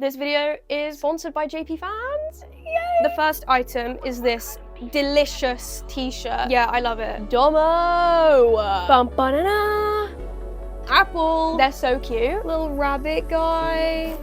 This video is sponsored by JP Fans. Yay! The first item is this delicious t-shirt. Yeah, I love it. Domo! Bum-ba-da-da! Apple. They're so cute. Little rabbit guy.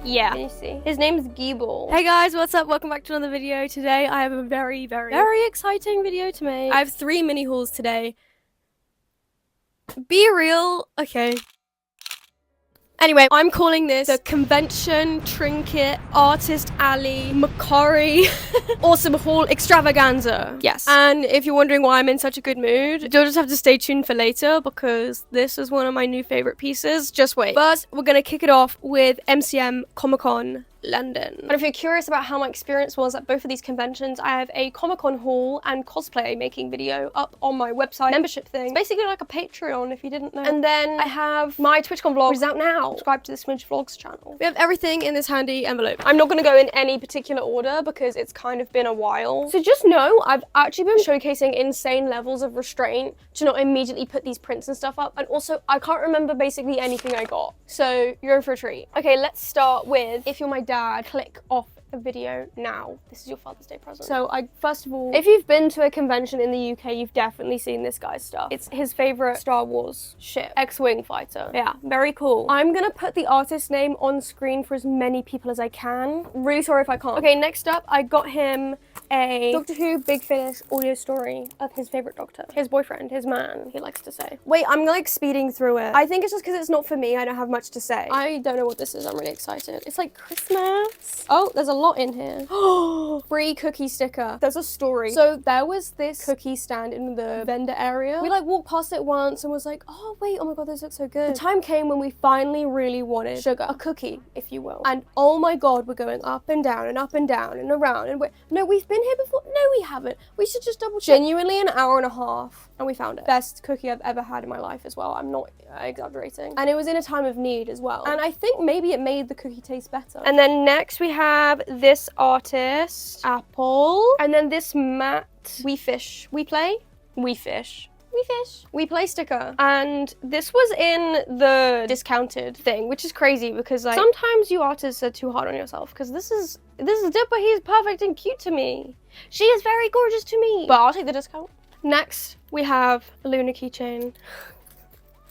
Yeah. Can you see? His name's Geeble. Hey guys, what's up? Welcome back to another video. Today I have a very exciting video to make. I have 3 mini hauls today. Be real. Okay. Anyway, I'm calling this the Convention Trinket Artist Alley Macari Awesome Haul Extravaganza. Yes. And if you're wondering why I'm in such a good mood, you'll just have to stay tuned for later because this is one of my new favorite pieces. Just wait. First, we're gonna kick it off with MCM Comic-Con London. And if you're curious about how my experience was at both of these conventions, I have a Comic-Con haul and cosplay making video up on my website membership thing. It's basically like a Patreon if you didn't know. And then I have my TwitchCon vlog, which is out now. Subscribe to the Smidgezz Vlogs channel. We have everything in this handy envelope. I'm not gonna go in any particular order because it's kind of been a while. So just know I've actually been showcasing insane levels of restraint to not immediately put these prints and stuff up. And also I can't remember basically anything I got. So you're in for a treat. Okay, let's start with, if you're my dad, click off the video now. This is your Father's Day present. So first of all, if you've been to a convention in the UK, you've definitely seen this guy's stuff. It's his favorite Star Wars ship, X-Wing fighter. Yeah, very cool. I'm gonna put the artist name on screen for as many people as I can. Really sorry if I can't. Okay, next up, I got him a Doctor Who Big Finish audio story of his favorite Doctor. His boyfriend, his man, he likes to say. Wait, I'm like speeding through it. I think it's just because it's not for me. I don't have much to say. I don't know what this is. I'm really excited. It's like Christmas. Oh, there's a lot in here. Free cookie sticker. There's a story. So there was this cookie stand in the vendor area. We like walked past it once and was like, oh wait, oh my god, those look so good. The time came when we finally really wanted sugar, a cookie, if you will. And oh my god, we're going up and down and up and down and around and no, we've been here before. No, we haven't. We should just double check. Genuinely an hour and a half and we found it. Best cookie I've ever had in my life as well. I'm not exaggerating. And it was in a time of need as well. And I think maybe it made the cookie taste better. And then next we have this artist, Apple. And then this matte, We Fish, We Play, We Fish. We Fish. We Play sticker. And this was in the discounted thing, which is crazy because like sometimes you artists are too hard on yourself because this is Dipper, he's perfect and cute to me. She is very gorgeous to me. But I'll take the discount. Next, we have a Luna keychain.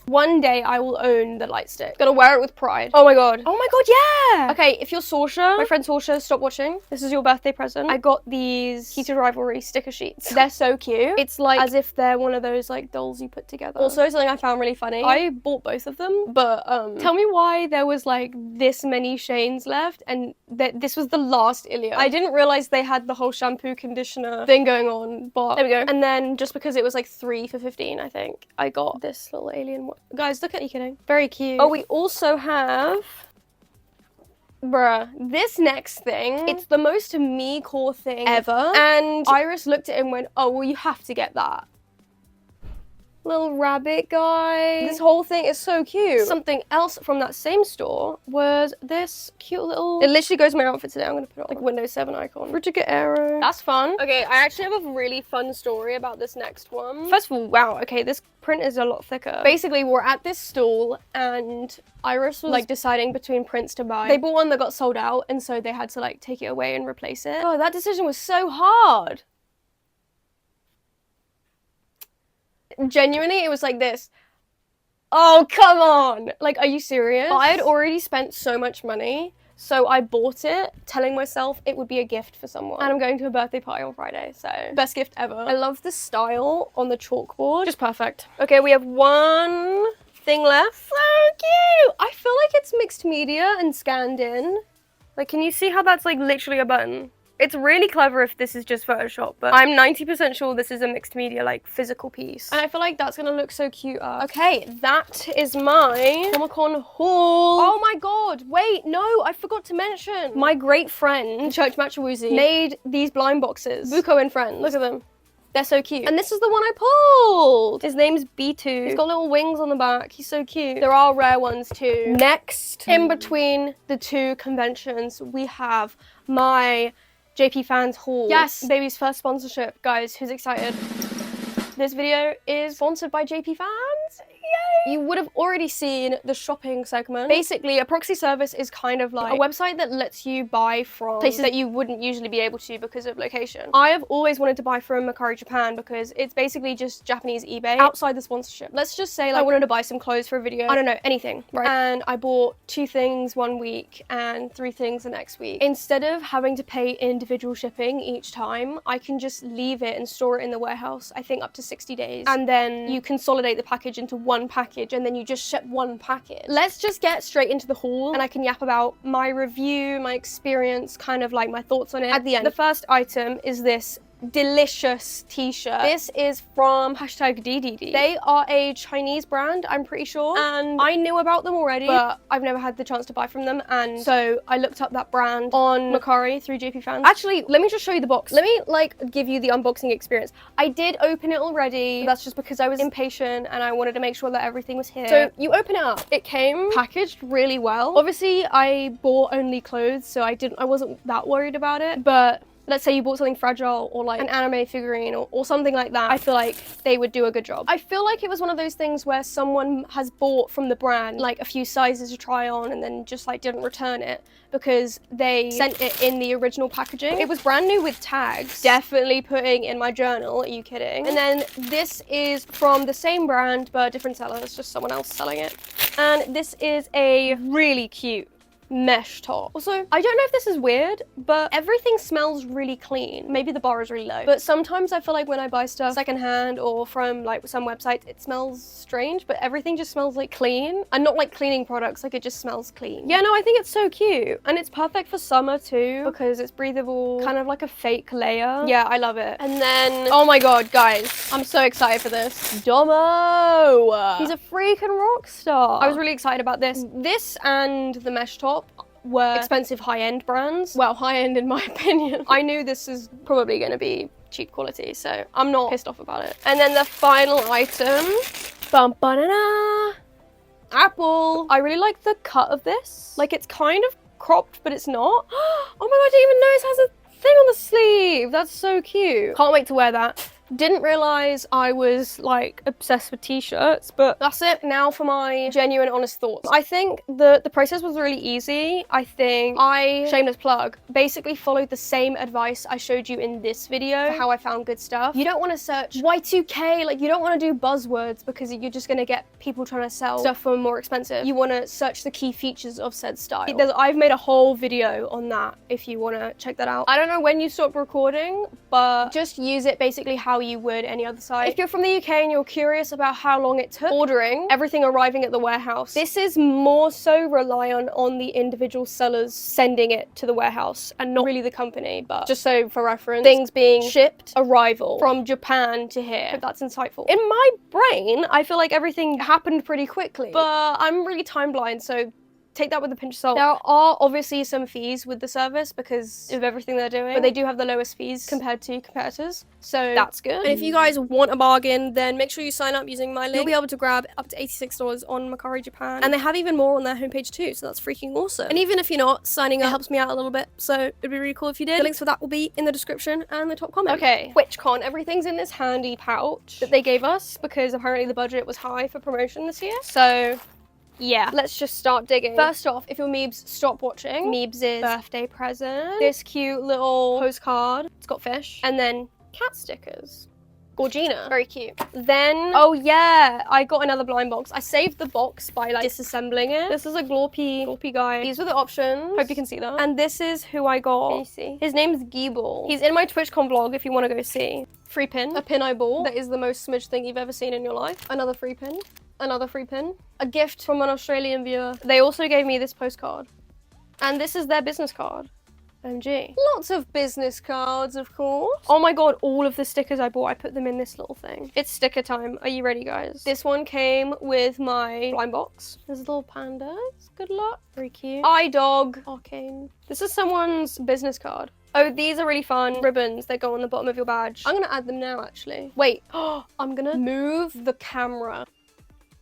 One day I will own the light stick. Gonna wear it with pride. Oh my god. Oh my god, yeah! Okay, if you're Sorsha, my friend Sorsha, stop watching. This is your birthday present. I got these Heated Rivalry sticker sheets. They're so cute. It's like as if they're one of those like dolls you put together. Also, something I found really funny. I bought both of them, but tell me why there was like this many Shanes left and this was the last Ilya. I didn't realize they had the whole shampoo conditioner thing going on, but there we go. And then just because it was like 3 for 15, I think, I got this little alien one. Guys, look at you kidding. Very cute. Oh, we also have, bruh, this next thing. It's the most me core thing ever. And Iris looked at it and went, oh, well, you have to get that. Little rabbit guy. This whole thing is so cute. Something else from that same store was this cute little, it literally goes with my outfit today. I'm gonna put it on like Windows 7 icon. Frigate Arrow. That's fun. Okay, I actually have a really fun story about this next one. First of all, wow, okay, this print is a lot thicker. Basically, we're at this stall and Iris was like deciding between prints to buy. They bought one that got sold out and so they had to like take it away and replace it. Oh, that decision was so hard. Genuinely, it was like this. Oh, come on. Like, are you serious? I had already spent so much money, so I bought it, telling myself it would be a gift for someone. And I'm going to a birthday party on Friday, so best gift ever. I love the style on the chalkboard. Just perfect. Okay, we have one thing left. So cute. I feel like it's mixed media and scanned in. Like, can you see how that's like literally a button? It's really clever if this is just Photoshop, but I'm 90% sure this is a mixed media, like, physical piece. And I feel like that's gonna look so cute. Okay, that is my Comic-Con haul. Oh my god, wait, no, I forgot to mention. My great friend, Church Matchawoozy, made these blind boxes. Buko and Friends, look at them. They're so cute. And this is the one I pulled. His name's B2. He's got little wings on the back. He's so cute. There are rare ones too. Next, in between the 2 conventions, we have my JP Fans haul. Yes, baby's first sponsorship. Guys, who's excited? This video is sponsored by JP Fans. You would have already seen the shopping segment. Basically, a proxy service is kind of like a website that lets you buy from places that you wouldn't usually be able to because of location. I have always wanted to buy from Macari Japan because it's basically just Japanese eBay outside the sponsorship. Let's just say like, I wanted to buy some clothes for a video. I don't know, anything, right? And I bought 2 things one week and 3 things the next week. Instead of having to pay individual shipping each time, I can just leave it and store it in the warehouse, I think up to 60 days. And then you consolidate the package into one package and then you just ship one package. Let's just get straight into the haul and I can yap about my review, my experience, kind of like my thoughts on it at the end. The first item is this delicious t-shirt. This is from #DDD. They are a Chinese brand, I'm pretty sure, and I knew about them already, but I've never had the chance to buy from them, and so I looked up that brand on Macari through JP Fans. Actually, let me just show you the box. Let me like give you the unboxing experience. I did open it already. That's just because I was impatient and I wanted to make sure that everything was here. So you open it up. It came packaged really well. Obviously, I bought only clothes, so I wasn't that worried about it, but let's say you bought something fragile or like an anime figurine or something like that, I feel like they would do a good job. I feel like it was one of those things where someone has bought from the brand like a few sizes to try on and then just like didn't return it because they sent it in the original packaging. It was brand new with tags. Definitely putting in my journal, are you kidding? And then this is from the same brand but different seller, it's just someone else selling it. And this is a really cute mesh top. Also, I don't know if this is weird, but everything smells really clean. Maybe the bar is really low, but sometimes I feel like when I buy stuff secondhand or from like some websites, it smells strange, but everything just smells like clean and not like cleaning products, like it just smells clean. Yeah, no, I think it's so cute and it's perfect for summer too because it's breathable, kind of like a fake layer. Yeah, I love it. And then, oh my god, guys, I'm so excited for this. Domo! He's a freaking rock star. I was really excited about this. This and the mesh top were expensive high-end brands. Well, high-end in my opinion. I knew this is probably going to be cheap quality, so I'm not pissed off about it. And then the final item, Apple. I really like the cut of this. Like it's kind of cropped, but it's not. Oh my god, I didn't even know this has a thing on the sleeve. That's so cute. Can't wait to wear that. Didn't realize I was like obsessed with t-shirts, but that's it. Now for my genuine honest thoughts. I think the process was really easy. I think I, shameless plug, basically followed the same advice I showed you in this video for how I found good stuff. You don't want to search Y2K, like you don't want to do buzzwords because you're just going to get people trying to sell stuff for more expensive. You want to search the key features of said style. I've made a whole video on that if you want to check that out. I don't know when you stop recording, but just use it basically how you would any other site. If you're from the UK and you're curious about how long it took ordering everything arriving at the warehouse, this is more so reliant on the individual sellers sending it to the warehouse and not really the company, but just so for reference, things being shipped, arrival from Japan to here. Hope that's insightful. In my brain, I feel like everything happened pretty quickly, but I'm really time blind, so take that with a pinch of salt. There are obviously some fees with the service because of everything they're doing, but they do have the lowest fees compared to competitors, so that's good. And if you guys want a bargain, then make sure you sign up using my link. You'll be able to grab up to $86 on Macari Japan, and they have even more on their homepage too, so that's freaking awesome. And even if you're not, signing up helps me out a little bit, so it'd be really cool if you did. The links for that will be in the description and the top comment. Okay, TwitchCon, everything's in this handy pouch that they gave us because apparently the budget was high for promotion this year, so yeah, let's just start digging. First off, if your Meebs stop watching, Meebs' birthday present. This cute little postcard. It's got fish. And then cat stickers. Gorgina. Very cute. Then, oh yeah, I got another blind box. I saved the box by like disassembling it. This is a glorpy guy. These were the options. Hope you can see that. And this is who I got. Can you see? His name's Giebel. He's in my TwitchCon vlog if you want to go see. Free pin. A pin I bought. That is the most smidge thing you've ever seen in your life. Another free pin. Another free pin. A gift from an Australian viewer. They also gave me this postcard. And this is their business card. OMG. Lots of business cards, of course. Oh my god, all of the stickers I bought, I put them in this little thing. It's sticker time. Are you ready, guys? This one came with my blind box. There's little pandas. Good luck. Very cute. iDog. Arcane. This is someone's business card. Oh, these are really fun. Ribbons that go on the bottom of your badge. I'm gonna add them now, actually. Wait. Oh, I'm gonna move the camera.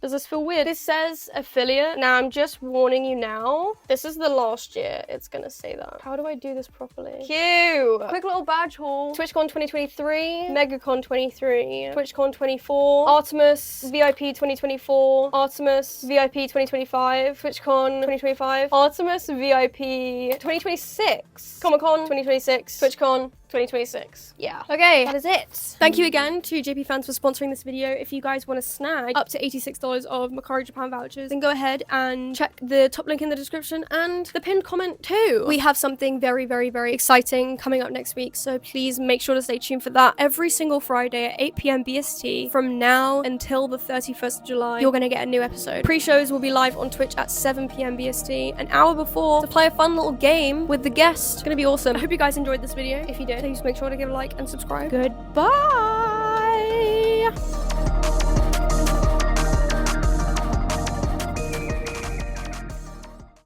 Does this feel weird? This says affiliate. Now, I'm just warning you now. This is the last year it's gonna say that. How do I do this properly? Cute. Quick little badge haul. TwitchCon 2023, MegaCon 23, TwitchCon 24, Artemis VIP 2024, Artemis VIP 2025, TwitchCon 2025, Artemis VIP 2026, Comic-Con 2026, TwitchCon 2026. Yeah. Okay, that is it. Thank you again to JP Fans for sponsoring this video. If you guys want to snag up to $86 of Macari Japan vouchers, then go ahead and check the top link in the description and the pinned comment too. We have something very, very, very exciting coming up next week, so please make sure to stay tuned for that. Every single Friday at 8 p.m. BST from now until the 31st of July, you're going to get a new episode. Pre-shows will be live on Twitch at 7 p.m. BST, an hour before, to play a fun little game with the guest. It's going to be awesome. I hope you guys enjoyed this video. If you did, please make sure to give a like and subscribe. Goodbye!